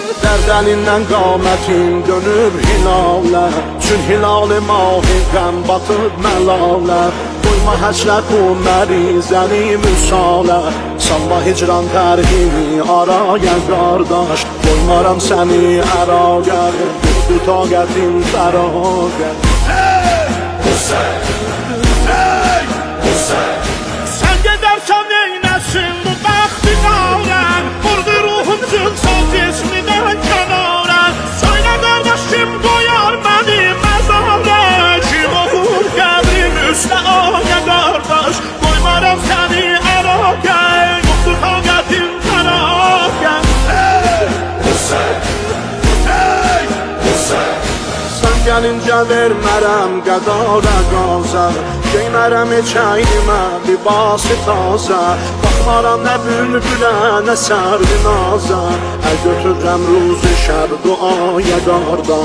Dərdəlindən qamətin dönür hilalə, çün hilalı mahi qəm batıb məlalə. Qoyma həsrət bu mərizəni müsalə, sanma hicran tərhini araya qardaş. Qoymaram səni əragə, bu taqətin fəragə. Hey Hüseyin, hey Hüseyin, Sen gidersen neylesin bu bahtı kavren, vurdu ruhum zülsal cismiden kenara. Söyle kardeşim koyar beni mezara, kim okur kabrin üstüne ağya kardeş. Koymaram seni erake, yoktu taqetin fəragə. hey Hüseyin, hey Hüseyin. Sən gəlincə vermərəm qədara qaza, geymərəm eçəynimə libası taza. Baxmaram nə bülbülə, nə sərdi naza, əl götürürəm ruzi şəb duaya qardaş.